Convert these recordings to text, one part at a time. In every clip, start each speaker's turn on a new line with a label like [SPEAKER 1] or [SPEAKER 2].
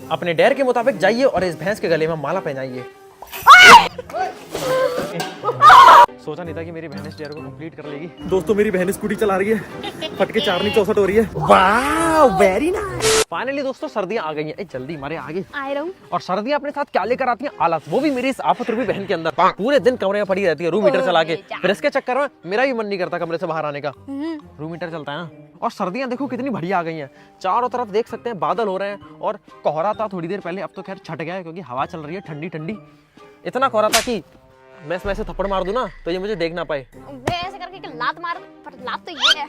[SPEAKER 1] अपने डेयर के मुताबिक जाइए और इस भैंस के गले में माला पहनाइए। सोचा नहीं था कि मेरी बहन इस डेयर को कंप्लीट कर लेगी। दोस्तों मेरी बहन स्कूटी चला रही है, फटके 4/64 हो रही है। वाह वेरी नाइस। फाइनली दोस्तों सर्दियां आ गई हैं। जल्दी मारे आगे
[SPEAKER 2] आए रहूं।
[SPEAKER 1] और सर्दियां अपने साथ क्या लेकर आती हैं? आलस। वो भी मेरी इस आफत रूपी बहन के अंदर। पूरे दिन कमरे में पड़ी रहती है रूम हीटर चला के। फिर इसके चक्कर में मेरा भी मन नहीं करता कमरे से बाहर आने का। रूम हीटर चलता है ना। और सर्दियां देखो कितनी बढ़िया आ गई हैं। चारों तरफ देख सकते हैं बादल हो रहे हैं और कोहरा था थोड़ी देर पहले, अब तो खैर छट गया है क्योंकि हवा चल रही है ठंडी ठंडी। इतना कोहरा था कि मैं इसमें ऐसे थप्पड़ मार दूं ना तो ये मुझे देख ना पाए।
[SPEAKER 2] मैं ऐसे करके कि लात मार, पर लात तो ये है।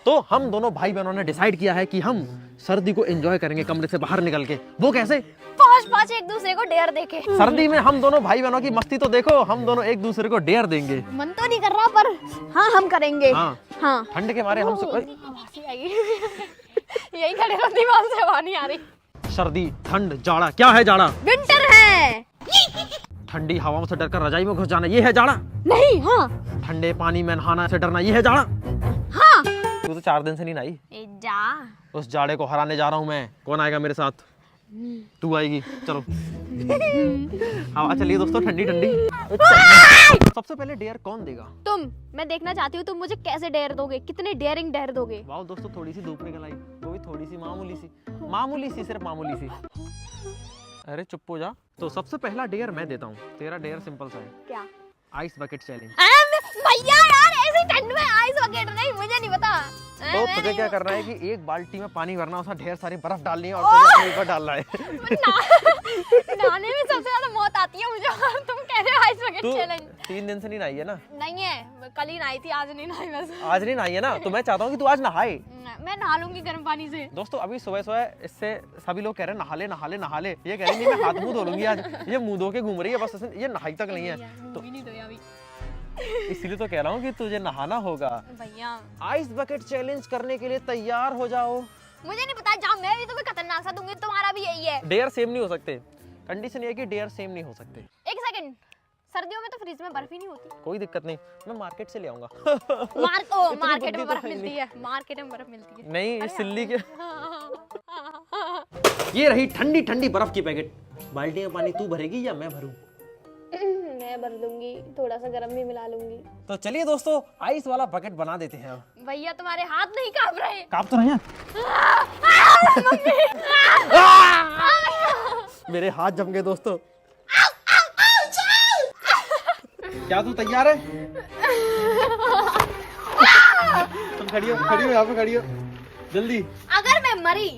[SPEAKER 1] तो हम दोनों भाई बहनों ने डिसाइड किया है कि हम सर्दी को एंजॉय करेंगे कमरे से बाहर निकल के। वो कैसे?
[SPEAKER 2] पाँच एक दूसरे को डेयर देके।
[SPEAKER 1] सर्दी में हम दोनों भाई बहनों की मस्ती तो देखो। हम दोनों एक दूसरे को डेयर देंगे।
[SPEAKER 2] मन तो नहीं कर रहा पर हाँ हम करेंगे। हाँ
[SPEAKER 1] ठंड के मारे हम
[SPEAKER 2] यही खड़े रहो, दिमाग से हवा नहीं आ रही।
[SPEAKER 1] सर्दी ठंड जाड़ा, क्या है जाड़ा?
[SPEAKER 2] विंटर है।
[SPEAKER 1] ठंडी हवाओं से डरकर रजाई में घुस जाना, ये है जाड़ा?
[SPEAKER 2] नहीं। हाँ।
[SPEAKER 1] ठंडे पानी में नहाना से डरना, ये है जाड़ा?
[SPEAKER 2] हाँ।
[SPEAKER 1] तू तो 4 दिन से नहीं नहाई।
[SPEAKER 2] जा।
[SPEAKER 1] उस जाड़े को हराने जा रहा हूँ मैं। कौन आएगा मेरे साथ? तू आएगी। चलो हवा चलिए दोस्तों ठंडी ठंडी। सबसे पहले डेयर कौन देगा?
[SPEAKER 2] तुम। मैं देखना चाहती हूँ तुम मुझे कैसे डेयर दोगे, कितने डेयरिंग डेयर दोगे।
[SPEAKER 1] वाह दोस्तों थोड़ी सी धूप निकल आई, वो भी थोड़ी सी मामूली सी सिर्फ मामूली सी। अरे चुप हो जा। तो सबसे पहला डेयर मैं देता हूँ। तेरा डेयर सिंपल सा है।
[SPEAKER 2] क्या?
[SPEAKER 1] Ice bucket challenge.
[SPEAKER 2] भैया यार ऐसी ठंड में आइस बकेट नहीं, मुझे नहीं पता।
[SPEAKER 1] तो तुझे क्या करना है कि एक बाल्टी में पानी भरना, उसमें ढेर सारी बर्फ डालनी है और तुझे अपने ऊपर डालना है।
[SPEAKER 2] नहाने में सबसे ज्यादा मौत आती है मुझे। तुम कह रहे हो आइस बकेट चैलेंज?
[SPEAKER 1] 3 दिन से नहीं नहाई है ना?
[SPEAKER 2] नहीं है, कल ही नहाई थी, आज नहीं नहाई बस।
[SPEAKER 1] आज नहीं नहाई है ना? तो मैं चाहता हूँ कि तू आज नहाए।
[SPEAKER 2] मैं नहा लूंगी गर्म पानी से।
[SPEAKER 1] दोस्तों अभी सुबह सुबह इससे सभी लोग कह रहे हैं नहा ले नहा ले नहा ले। ये कह रही नहीं मैं हाथ मुंह धो लूंगी आज। ये मुंह धो के घूम रही है बस, ये नहाई तक नहीं है। तो इसलिए तो कह रहा हूँ कि तुझे नहाना होगा
[SPEAKER 2] भैया।
[SPEAKER 1] आइस बकेट चैलेंज करने के लिए तैयार हो जाओ।
[SPEAKER 2] मुझे नहीं पता, जाओ मैं भी तुम्हें खतरनाक सा दूंगी, तुम्हारा भी यही है।
[SPEAKER 1] डेयर सेम नहीं हो सकते। कंडीशन ये है कि डेयर सेम नहीं हो सकते।
[SPEAKER 2] एक सेकंड, सर्दियों में तो फ्रिज में बर्फ ही नहीं होती।
[SPEAKER 1] कोई दिक्कत नहीं, मैं मार्केट से ले आऊंगा।
[SPEAKER 2] मार्केट में बर्फ मिलती है। मार्केट में बर्फ मिलती है।
[SPEAKER 1] नहीं इस सिल्ली के। ये रही ठंडी ठंडी बर्फ की पैकेट। बाल्टी में पानी तू भरेगी या मैं भरूं?
[SPEAKER 2] मैं भर दूंगी, थोड़ा सा गरम भी मिला लूंगी।
[SPEAKER 1] तो चलिए दोस्तों आइस वाला बकेट बना देते हैं।
[SPEAKER 2] भैया तुम्हारे हाथ नहीं कांप रहे?
[SPEAKER 1] कांप तो रहे हैं। मेरे हाथ जम गए दोस्तों। क्या तू तैयार है? तुम खड़ी हो यहाँ पे खड़ी हो जल्दी।
[SPEAKER 2] अगर मैं मरी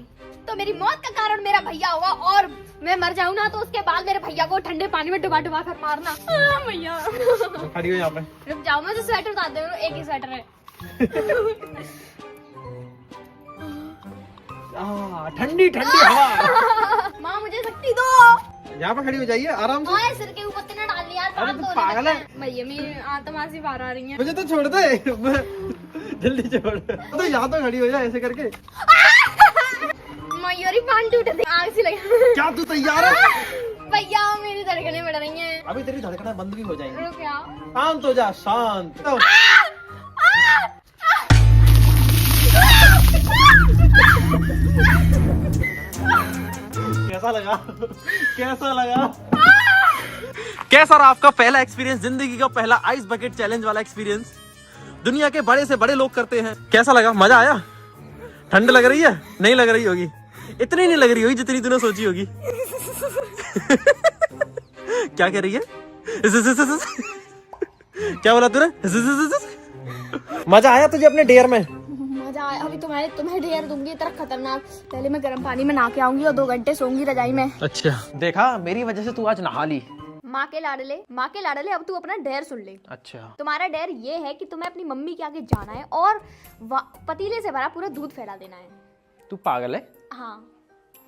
[SPEAKER 2] तो मेरी मौत का कारण मेरा भैया होगा, और मैं मर जाऊँ ना तो उसके बाद मेरे भैया को ठंडे पानी में डुबा डुबा कर मारना। भैया
[SPEAKER 1] खड़ी हो यहाँ पे।
[SPEAKER 2] रुक जाओ, मुझे स्वेटर उतार दो, एक ही स्वेटर है।
[SPEAKER 1] ठंडी ठंडी हवा।
[SPEAKER 2] माँ मुझे शक्ति दो।
[SPEAKER 1] यहाँ पे खड़ी हो जाइए आराम से।
[SPEAKER 2] ओए सिर के ऊपर तेने डाल लिया।
[SPEAKER 1] अरे तू पागल है।
[SPEAKER 2] भैया मेरी आत्मा से बाहर आ रही है।
[SPEAKER 1] मुझे तो छोड़ दे। जल्दी छोड़। तो यहाँ तो खड़ी हो जा ऐसे करके।
[SPEAKER 2] मयूरी पान टूट गई, आग सी लगी।
[SPEAKER 1] क्या तू तैयार है?
[SPEAKER 2] भैया मेरी धड़कनें बढ़ रही हैं।
[SPEAKER 1] अभी तेरी धड़कनें बंद भी हो जाएंगी।
[SPEAKER 2] रुक यार।
[SPEAKER 1] शांत हो जा शांत। कैसा लगा? कैसा लगा? कैसा रहा आपका पहला एक्सपीरियंस? जिंदगी का पहला आइस बकेट चैलेंज वाला एक्सपीरियंस। दुनिया के बड़े से बड़े लोग करते हैं। कैसा लगा? मजा आया? ठंड लग रही है? नहीं लग रही होगी, इतनी नहीं लग रही होगी जितनी तूने सोची होगी। क्या कह रही है? क्या बोला तूने? मजा आया तुझे अपने डेयर में?
[SPEAKER 2] मजा आया। अभी तुम्हें डेयर दूंगी इतना खतरनाक। पहले मैं गर्म पानी में नहा के आऊंगी और 2 घंटे सोऊंगी रजाई में।
[SPEAKER 1] अच्छा देखा, मेरी वजह से तू आज नहा ली।
[SPEAKER 2] माँ के लाडले अब तू अपना डेयर सुन ले।
[SPEAKER 1] अच्छा
[SPEAKER 2] तुम्हारा डेयर ये है कि तुम्हें अपनी मम्मी के आगे जाना है और पतीले से भरा पूरा दूध फैला देना है।
[SPEAKER 1] तू पागल है?
[SPEAKER 2] हाँ।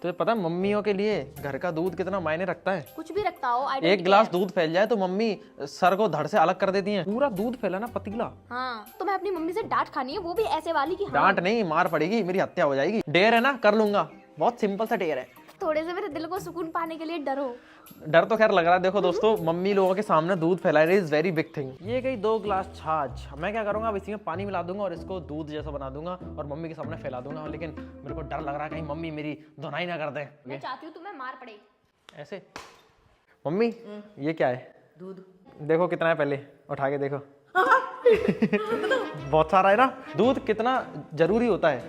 [SPEAKER 1] तुझे पता है मम्मियों के लिए घर का दूध कितना मायने रखता है?
[SPEAKER 2] कुछ भी रखता हो।
[SPEAKER 1] एक गिलास दूध फैल जाए तो मम्मी सर को धड़ से अलग कर देती हैं। पूरा दूध फैलाना पतीला।
[SPEAKER 2] हाँ तुम्हें अपनी मम्मी से डांट खानी है, वो भी ऐसे वाली की।
[SPEAKER 1] डांट नहीं, मार पड़ेगी, मेरी हत्या हो जाएगी। डेयर है ना, कर लूंगा। बहुत सिंपल सा डेयर है।
[SPEAKER 2] थोड़े से मेरे दिल को सुकून पाने के लिए डरो।
[SPEAKER 1] डर तो खैर लग रहा है। देखो दोस्तों, मम्मी लोगों के सामने दूध फैला रही इज वेरी बिग थिंग। ये गई 2 ग्लास छाछ। मैं क्या करूंगा, अब इसी में पानी मिला दूंगा और इसको दूध जैसा बना दूंगा और मम्मी के सामने फैला दूंगा। लेकिन मेरे को डर लग रहा है कहीं मम्मी मेरी धुनाई ना कर दे।
[SPEAKER 2] मैं चाहती हूँ तुम्हें मार पड़े।
[SPEAKER 1] ऐसे मम्मी, ये क्या है?
[SPEAKER 3] दूध।
[SPEAKER 1] देखो कितना है, पहले उठा के देखो। बहुत सारा है ना। दूध कितना जरूरी होता है?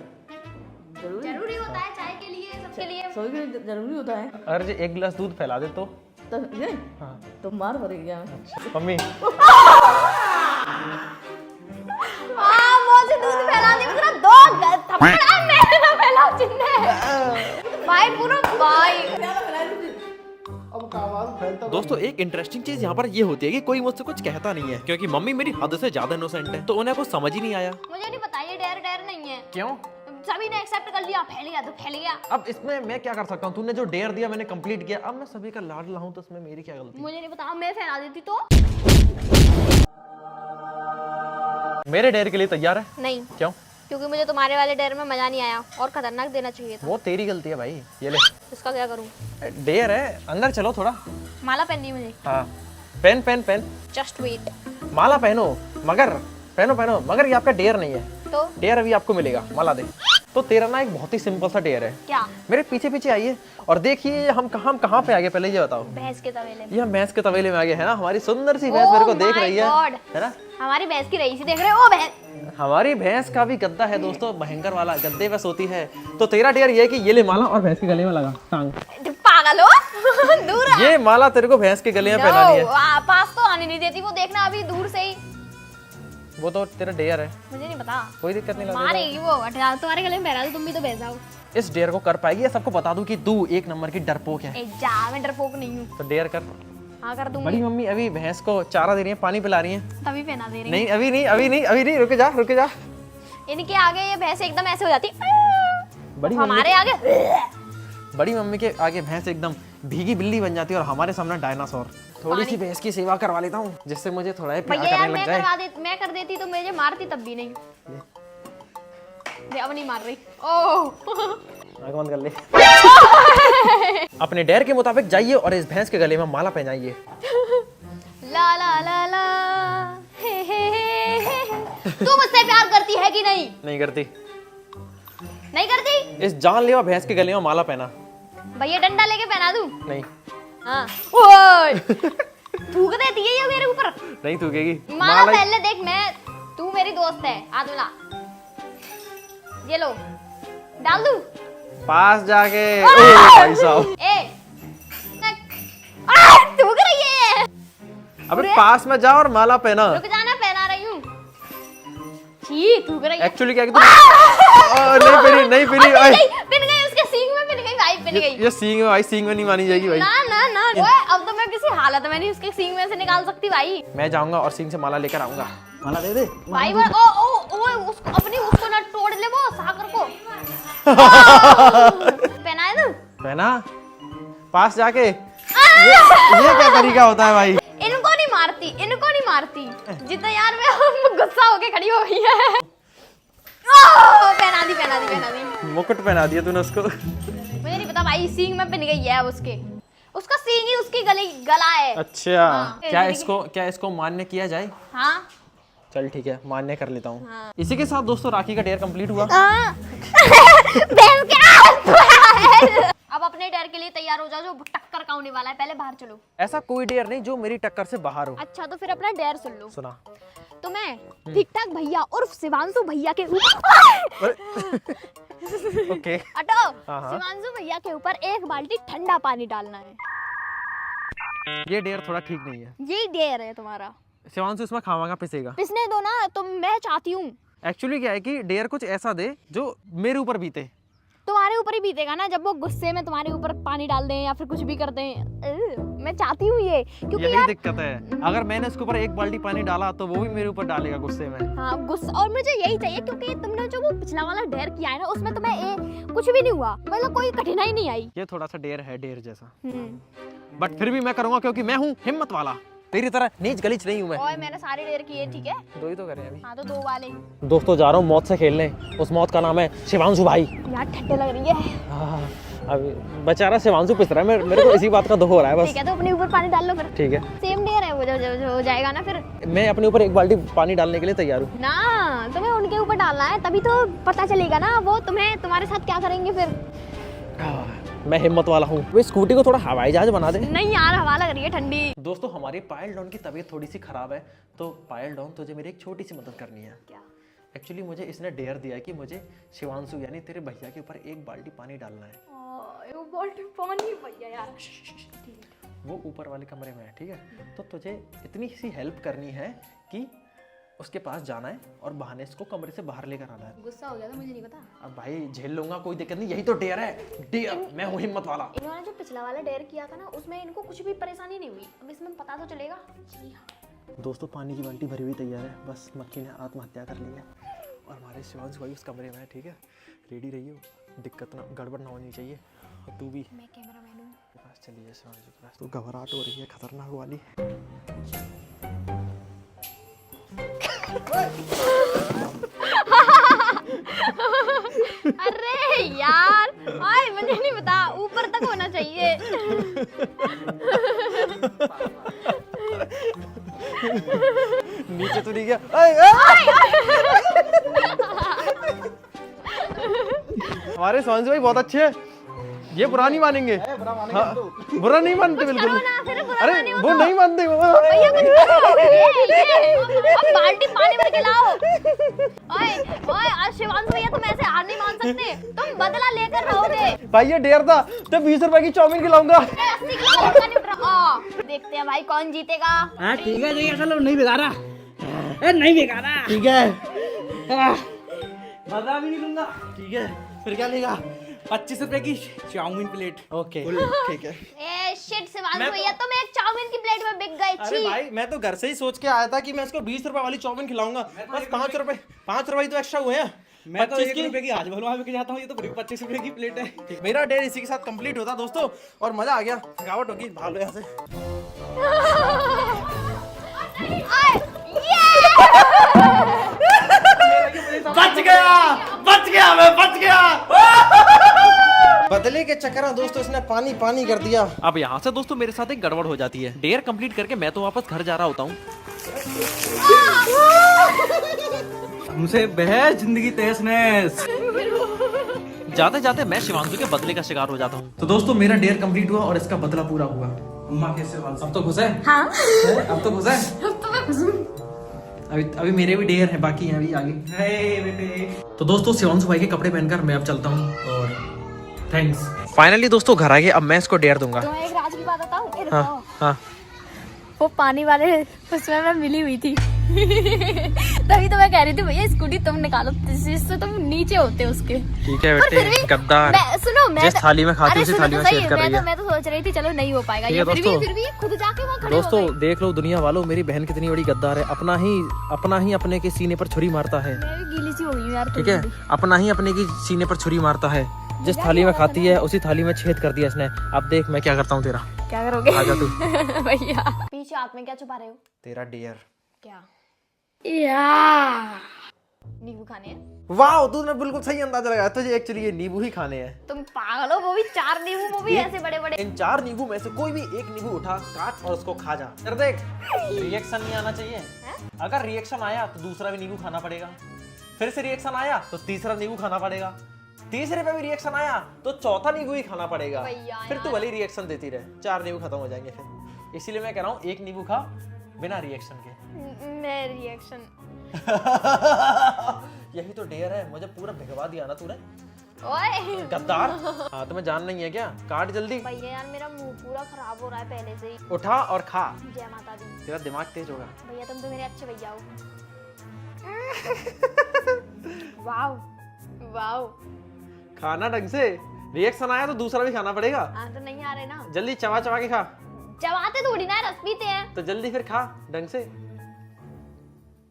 [SPEAKER 2] जरूरी होता है चाय के लिए, सबके लिए।
[SPEAKER 3] सभी के लिए जरूरी होता है।
[SPEAKER 1] अगर जो 1 गिलास दूध फैला दे तो
[SPEAKER 3] ये
[SPEAKER 1] हाँ।
[SPEAKER 3] तो मार पड़ेगा।
[SPEAKER 1] मम्मी
[SPEAKER 2] मुझे दूध फैला दे, मेरा 2 थप्पड़ मेरे ना फैलाओ चिन्ह। भाई पूरा भाई।
[SPEAKER 1] दोस्तों, एक इंटरेस्टिंग चीज यहाँ पर ये होती है कि कोई मुझसे कुछ कहता नहीं है, क्योंकि मम्मी मेरी हद से ज्यादा इनोसेंट है, तो उन्हें कुछ समझ ही नहीं आया।
[SPEAKER 2] मुझे नहीं पता, ये डेयर नहीं है।
[SPEAKER 1] क्यों?
[SPEAKER 2] सभी ने एक्सेप्ट कर लिया, फैल गया तो फैल गया।
[SPEAKER 1] अब इसमें मैं क्या कर सकता हूँ? तूने जो डेयर दिया मैंने कंप्लीट किया, अब मैं सभी का लाडला हूँ, तो इसमें मेरी क्या गलती?
[SPEAKER 2] मुझे नहीं पता, मैं फैला देती तो।
[SPEAKER 1] मेरे डेयर के लिए तैयार है?
[SPEAKER 2] नहीं,
[SPEAKER 1] क्यों?
[SPEAKER 2] क्योंकि मुझे तुम्हारे वाले डेयर में मजा नहीं आया और खतरनाक देना चाहिए था।
[SPEAKER 1] वो तेरी गलती है भाई। ये ले,
[SPEAKER 2] इसका क्या करूं?
[SPEAKER 1] डेयर है, अंदर चलो थोड़ा।
[SPEAKER 2] माला पहननी मुझे।
[SPEAKER 1] हाँ, pen pen pen.
[SPEAKER 2] Just wait.
[SPEAKER 1] माला पहनो, मगर पहनो, मगर ये आपका डेयर नहीं है।
[SPEAKER 2] तो
[SPEAKER 1] डेयर अभी आपको मिलेगा, माला दे। तो तेरा ना एक बहुत ही सिंपल सा डेयर है।
[SPEAKER 2] क्या?
[SPEAKER 1] मेरे पीछे पीछे आइए और देखिए हम कहाँ पे आ गए, पहले ये बताओ।
[SPEAKER 2] भैंस के तवेले में।
[SPEAKER 1] ये हम भैंस के तवेले में आ गए है ना। हमारी सुंदर सी भैंस मेरे को देख रही है ना।
[SPEAKER 2] हमारी भैंस की रही सी देख रहे हो? भैंस,
[SPEAKER 1] हमारी भैंस का भी गद्दा है दोस्तों, भयंकर वाला गद्दे पे सोती है। तो तेरा डेयर ये है कि ये ले माला और भैंस के गले में लगा टांग।
[SPEAKER 2] पागल हो। दूर आ।
[SPEAKER 1] ये माला तेरे को भैंस के गले में पहनानी है।
[SPEAKER 2] पास तो आने नहीं देती वो, देखना अभी दूर से ही।
[SPEAKER 1] वो तो तेरा डेयर है,
[SPEAKER 2] मुझे नहीं पता।
[SPEAKER 1] कोई दिक्कत नहीं।
[SPEAKER 2] मारेगी वो, हटा तुम्हारे गले में पहना दो, तुम भी तो भैंस आओ।
[SPEAKER 1] इस डेयर को कर पाएगी? या सबको बता दूं कि तू 1 नंबर की डरपोक है?
[SPEAKER 2] जा, मैं डरपोक नहीं हूँ।
[SPEAKER 1] तो डेयर कर।
[SPEAKER 2] हाँ कर दूंगी।
[SPEAKER 1] बड़ी मम्मी अभी भैंस को चारा दे रही है, पानी पिला रही है।
[SPEAKER 2] तभी पहना दे रही।
[SPEAKER 1] नहीं अभी नहीं, रुक जा।
[SPEAKER 2] इनके आगे ये भैंस एकदम ऐसे हो जाती।
[SPEAKER 1] बड़ी
[SPEAKER 2] हमारे आगे
[SPEAKER 1] बड़ी मम्मी के आगे भैंस एकदम भीगी बिल्ली बन जाती है और हमारे सामने डायनासोर। थोड़ी सी भैंस की सेवा करवा लेता हूँ, जिससे मुझे थोड़ा ही प्यार
[SPEAKER 2] भैया
[SPEAKER 1] करने
[SPEAKER 2] यार,
[SPEAKER 1] लग
[SPEAKER 2] मैं
[SPEAKER 1] जाए।
[SPEAKER 2] मैं कर देती तो मुझे मारती तब भी नहीं। अब नहीं मार रही। ओह
[SPEAKER 1] आँख बंद कर ले। अपने डेयर के मुताबिक जाइए और इस भैंस के गले में माला पहनाइए।
[SPEAKER 2] ला ला ला ला हे। तू मुझसे प्यार करती है कि नहीं?
[SPEAKER 1] नहीं करती।
[SPEAKER 2] नहीं करती?
[SPEAKER 1] इस जानलेवा भैंस के गले में माला पहना।
[SPEAKER 2] भैया डंडा लेके पहना दूं?
[SPEAKER 1] नहीं।
[SPEAKER 2] हाँ। ओए थूक देती है ये मेरे ऊपर।
[SPEAKER 1] नहीं थूकेगी।
[SPEAKER 2] माला पहन ले, देख मैं, तू मेरी दोस्त है। हाथ मिला, ये लो, डाल दूं?
[SPEAKER 1] पास जाके। भाई साहब,
[SPEAKER 2] थूक रही है।
[SPEAKER 1] अबे पास में जाओ और माला पहना।
[SPEAKER 2] रुक जाना, पहना रही हूँ। छी, थूक रही है।
[SPEAKER 1] एक्चुअली क्या नहीं पिनी।
[SPEAKER 2] पिन गई उसके सींग में, पिन गई भाई, पिन गई।
[SPEAKER 1] ये सींग में भाई, सींग में नहीं मानी जाएगी भाई।
[SPEAKER 2] ना ओए, अब तो मैं किसी हालत में नहीं उसके सींग में से निकाल सकती भाई।
[SPEAKER 1] मैं जाऊंगा और सींग से माला लेकर आऊंगा। माला दे दे
[SPEAKER 2] भाई वो उसको अपनी उसको ना तोड़ ले वो सागर को। पहनाए तू?
[SPEAKER 1] पहना पास जाके। ये क्या तरीका होता है भाई?
[SPEAKER 2] इनको नहीं मारती। जितना यार मैं गुस्सा होके खड़ी हो गई है। पहना दी।
[SPEAKER 1] मुकुट पहना दिया तूने उसको।
[SPEAKER 2] मुझे नहीं पता भाई, सींग में पिन गई है उसका सींग ही उसकी गला है।
[SPEAKER 1] अच्छा
[SPEAKER 2] हाँ।
[SPEAKER 1] क्या इसको मान्य किया जाए?
[SPEAKER 2] हाँ
[SPEAKER 1] चल ठीक है, मान्य कर लेता हूँ। हाँ। इसी के साथ दोस्तों राखी का डेयर कंप्लीट हुआ। अब अपने डेयर के लिए तैयार हो जाओ, जो टक्कर का होने वाला है। पहले बाहर चलो। ऐसा कोई डेयर नहीं जो मेरी टक्कर से बाहर हो।
[SPEAKER 2] अच्छा तो फिर अपना डेयर सुन लो।
[SPEAKER 1] सुना।
[SPEAKER 2] तो मैं ठीक ठाक भैया उर्फ शिवांशु भैया के
[SPEAKER 1] ओके।
[SPEAKER 2] हटो।
[SPEAKER 1] हाँ।
[SPEAKER 2] शिवांशु भैया के ऊपर 1 बाल्टी ठंडा पानी डालना है।
[SPEAKER 1] ये डेयर थोड़ा ठीक नहीं है।
[SPEAKER 2] ये डेयर है तुम्हारा।
[SPEAKER 1] शिवांशु इसमें खावागा पिसेगा।
[SPEAKER 2] पिसने दो ना, तो मैं चाहती हूँ।
[SPEAKER 1] एक्चुअली क्या है कि डेयर कुछ ऐसा दे जो मेरे ऊपर बीते।
[SPEAKER 2] तुम्हारे ऊपर ही बीतेगा ना, जब वो गुस्से में तुम्हारे ऊपर पानी डाल दें या फिर कुछ भी कर दें। मैं चाहती हूँ ये, क्योंकि
[SPEAKER 1] यही
[SPEAKER 2] यार
[SPEAKER 1] दिक्कत है। अगर मैंने इसके ऊपर 1 बाल्टी पानी डाला तो वो भी मेरे ऊपर डालेगा गुस्से में।
[SPEAKER 2] हाँ गुस्सा, और मुझे यही चाहिए क्योंकि तुमने जो वो पिछला वाला डेयर किया है ना, उसमें तुम्हें कुछ भी नहीं हुआ, मतलब कोई कठिनाई नहीं आई।
[SPEAKER 1] ये थोड़ा सा डेयर है, डेयर जैसा। बट फिर भी मैं करूंगा क्योंकि मैं हूँ हिम्मत वाला। तेरी तरह नीच गलीच नहीं हूँ मैं।
[SPEAKER 2] और मैंने सारे डेयर किए, ठीक है?
[SPEAKER 1] 2 ही तो करे अभी।
[SPEAKER 2] हाँ तो 2 वाले।
[SPEAKER 1] दोस्तों जा रहा हूँ मौत से खेलने। उस मौत का नाम है शिवांशु भाई।
[SPEAKER 2] यार ठंडे लग रही है।
[SPEAKER 1] अब बेचारा शिवांशु पिस रहा है, मेरे को इसी बात का दुख हो रहा है बस।
[SPEAKER 2] ठीक है, तो अपने ऊपर पानी डाल लो फिर।
[SPEAKER 1] ठीक है,
[SPEAKER 2] सेम डेयर है वो, जो हो जाएगा ना फिर।
[SPEAKER 1] मैं अपने ऊपर एक बाल्टी पानी डालने के लिए तैयार हूँ
[SPEAKER 2] ना, तुम्हें उनके ऊपर डालना है, तभी तो पता चलेगा ना वो तुम्हारे साथ क्या करेंगे फिर।
[SPEAKER 1] मैं हिम्मत वाला हूँ। वे स्कूटी को थोड़ा हवाई जहाज बना दे।
[SPEAKER 2] नहीं यार, हवा लग रही है ठंडी।
[SPEAKER 1] दोस्तों हमारी पायल डॉन की तबीयत थोड़ी सी खराब है, तो पायल डॉन तुझे मेरी एक छोटी सी मदद करनी है।
[SPEAKER 2] क्या?
[SPEAKER 1] एक्चुअली मुझे इसने डेयर दिया है कि मुझे शिवांशु यानी तेरे भैया के ऊपर एक बाल्टी पानी डालना है।
[SPEAKER 2] वो बाल्टी पानी भैया यार।
[SPEAKER 1] वो ऊपर वाले कमरे में है, ठीक है? तो तुझे इतनी सी हेल्प करनी है कि उसके पास जाना है और बहाने इसको कमरे से बाहर लेकर आना है।
[SPEAKER 2] गुस्सा हो गया था, मुझे नहीं पता।
[SPEAKER 1] अब भाई झेल लूंगा, कोई दिक्कत नहीं, यही तो डेयर है। डेयर, मैं हूँ हिम्मत वाला।
[SPEAKER 2] इन्होंने जो पिछला वाला डेयर किया था ना, उसमें इनको कुछ भी परेशानी नहीं हुई। अब इसमें पता तो चलेगा।
[SPEAKER 1] दोस्तों पानी की बाल्टी भरी हुई तैयार है, बस मक्खी ने आत्महत्या कर ली है और हमारे शिवांशु भाई उस कमरे में है, ठीक है? रेडी रहिए, दिक्कत ना, गड़बड़ ना होनी चाहिए। और तू भी
[SPEAKER 2] मैं कैमरामैन हूँ।
[SPEAKER 1] पास चलिए शिवांशु के पास। तो घबराहट हो रही है खतरनाक वाली।
[SPEAKER 2] अरे यार, ओए मुझे नहीं पता, ऊपर तक होना चाहिए।
[SPEAKER 1] नीचे तो नहीं गया। हमारे शिवांशु भाई बहुत अच्छे हैं, ये बुरा नहीं मानेंगे। हाँ, बुरा नहीं मानते बिल्कुल। अरे वो नहीं मानते।
[SPEAKER 2] भैया कुछ करो। ये, अब बाल्टी पानी भर के लाओ। ओए आज शिवांशु भैया तुम ऐसे हार नहीं मान सकते, तुम बदला लेकर रहोगे।
[SPEAKER 1] भाई ये डेयर था, तो 20 रुपए की चाउमीन खिलाऊंगा।
[SPEAKER 2] 80 किलो का नहीं उठ रहा। देखते हैं भाई कौन जीतेगा।
[SPEAKER 4] हाँ ठीक है, चलो नहीं बिगाड़ा, नहीं बिगाड़ा,
[SPEAKER 1] ठीक है,
[SPEAKER 4] मजा भी नहीं लूंगा।
[SPEAKER 1] ठीक है, फिर क्या लेगा?
[SPEAKER 4] 25 रुपए की चाउमीन प्लेट।
[SPEAKER 1] ओके, ठीक है।
[SPEAKER 2] ए शिट शिवांशु भैया, तुम एक चाउमीन की प्लेट में बिक गए।
[SPEAKER 1] अरे भाई मैं तो घर से ही सोच के आया था कि मैं इसको 20 रुपए वाली चाउमीन खिलाऊंगा, बस 5 रुपए तो एक्स्ट्रा हुए हैं।
[SPEAKER 4] मैं तो
[SPEAKER 1] 25
[SPEAKER 4] 1 रुपए की आज भलवा के जाता हूँ, ये तो 25 रुपए की प्लेट है।
[SPEAKER 1] मेरा डेयर इसी के साथ कंप्लीट होता दोस्तों, और मजा आ गया। थकावट होगी, भागो यहाँ से। बच गया, मैं बच गया। बदले के चक्कर में दोस्तों इसने पानी पानी कर दिया। अब यहाँ से दोस्तों मेरे साथ एक गड़बड़ हो जाती है। डेयर कंप्लीट करके मैं तो वापस घर जा रहा होता हूँ।
[SPEAKER 4] मुझसे बहस जिंदगी तहस नहस।
[SPEAKER 1] जाते जाते मैं शिवांशु के बदले का शिकार हो जाता हूँ। तो दोस्तों मेरा डेयर कंप्लीट हुआ और इसका बदला पूरा हुआ।
[SPEAKER 4] अम्मा कैसे हो?
[SPEAKER 1] अब तो खुश है?
[SPEAKER 2] हाँ,
[SPEAKER 1] अब तो खुश है?
[SPEAKER 2] अब तो मैं खुश हूँ।
[SPEAKER 1] अभी मेरे भी डेयर है, बाकी हैं अभी आगे।
[SPEAKER 4] बेटे
[SPEAKER 1] तो दोस्तों शिवांशु भाई के कपड़े पहनकर मैं अब चलता हूँ और थैंक्स। फाइनली दोस्तों घर आ गए, अब मैं इसको डेयर दूंगा।
[SPEAKER 2] तुम्हें एक राज की बात बताऊं?
[SPEAKER 1] हाँ हाँ,
[SPEAKER 2] वो पानी वाले उसमें मैं मिली हुई थी। तभी तो मैं कह रही थी भैया स्कूटी तुम निकालो, इससे तुम नीचे होते उसके।
[SPEAKER 1] ठीक है
[SPEAKER 2] पर फिर
[SPEAKER 1] बेटे,
[SPEAKER 2] भी
[SPEAKER 1] गद्दार।
[SPEAKER 2] सुनो मैं
[SPEAKER 1] जिस थाली में खाती
[SPEAKER 2] अरे
[SPEAKER 1] उसी
[SPEAKER 2] सुनो
[SPEAKER 1] थाली
[SPEAKER 2] तो
[SPEAKER 1] में
[SPEAKER 2] सही,
[SPEAKER 1] छेद कर रही है।
[SPEAKER 2] मैं तो सोच रही थी चलो नहीं हो पाएगा
[SPEAKER 1] ठीक
[SPEAKER 2] ये,
[SPEAKER 1] है
[SPEAKER 2] फिर भी खुद जाके वहाँ खड़े हो
[SPEAKER 1] दोस्तों
[SPEAKER 2] गए।
[SPEAKER 1] देख लो दुनिया वालों, मेरी बहन कितनी बड़ी गद्दार है। अपना ही अपने के सीने पर छुरी मारता है।
[SPEAKER 2] मैं भी गीली सी हो गई हूँ यार।
[SPEAKER 1] ठीक है, अपना ही अपने की सीने पर छुरी मारता है। जिस थाली में खाती है उसी थाली में छेद कर दिया इसने। अब देख मैं क्या करता हूँ तेरा।
[SPEAKER 2] क्या करोगे?
[SPEAKER 1] आजा तू।
[SPEAKER 2] भैया पीछे हाथ में क्या छुपा रहे हो?
[SPEAKER 1] तेरा डेयर।
[SPEAKER 2] क्या? या नींबू खाने हैं?
[SPEAKER 1] वाह, तूने बिल्कुल सही अंदाजा लगाया। तुझे एक्चुअली ये नींबू ही खाने हैं।
[SPEAKER 2] तुम पागल हो, वो भी 4 नींबू, वो भी ऐसे बड़े बड़े।
[SPEAKER 1] इन 4 नींबू में से कोई भी एक नींबू उठा, काट और उसको खा जा। कर देख, रिएक्शन नहीं आना चाहिए। अगर रिएक्शन आया तो दूसरा भी नींबू खाना पड़ेगा, फिर से रिएक्शन आया तो तीसरा नींबू खाना पड़ेगा, तीसरे पे भी रिएक्शन आया तो चौथा नींबू ही खाना पड़ेगा। फिर तू भले रिएक्शन देती रहे, 4 नींबू खत्म हो जाएंगे फिर। इसीलिए मैं कह रहा हूँ एक नींबू खा बिना रिएक्शन के।
[SPEAKER 2] मैं रिएक्शन
[SPEAKER 1] यही तो डेयर है, मुझे पूरा भिगवा दिया ना तूने,
[SPEAKER 2] ओए
[SPEAKER 1] गद्दार। हाँ तुम्हें जान नहीं है क्या? काट जल्दी।
[SPEAKER 2] भैया यार मेरा मुंह पूरा खराब हो रहा है पहले से ही।
[SPEAKER 1] उठा और खा,
[SPEAKER 2] जय माता दी।
[SPEAKER 1] तेरा दिमाग तेज होगा।
[SPEAKER 2] भैया तुम तो मेरे अच्छे भैया हो। Wow wow.
[SPEAKER 1] खाना ढंग से, रिएक्शन आया तो दूसरा भी खाना पड़ेगा।
[SPEAKER 2] हाँ तो नहीं आ रहे ना,
[SPEAKER 1] जल्दी चबा चबा के खा।
[SPEAKER 2] चबाते थोड़ी ना, रस पीते हैं।
[SPEAKER 1] तो जल्दी फिर खा ढंग से।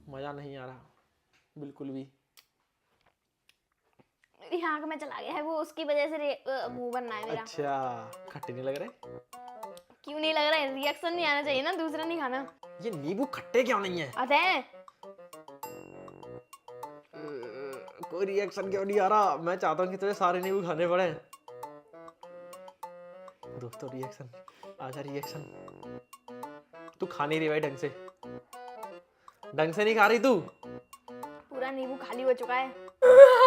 [SPEAKER 1] मजा नहीं आ रहा बिल्कुल भी।
[SPEAKER 2] मेरी आंख में चला गया है वो, उसकी वजह से मुंह बनना है मेरा।
[SPEAKER 1] अच्छा, खट्टे नहीं लग रहे?
[SPEAKER 2] क्यों नहीं लग रहा है? रिएक्शन नहीं आना चाहिए ना, दूसरा नहीं खाना।
[SPEAKER 1] ये नींबू खट्टे क्यों नहीं है?
[SPEAKER 2] अरे
[SPEAKER 1] कोई रिएक्शन क्यों नहीं आ रहा? मैं चाहता हूँ कि तुझे सारे नींबू खाने पड़े। दोस्तों रिएक्शन, आजा रिएक्शन। तू खा नहीं रही भाई ढंग से नहीं खा रही तू।
[SPEAKER 2] पूरा नींबू खाली हो चुका है।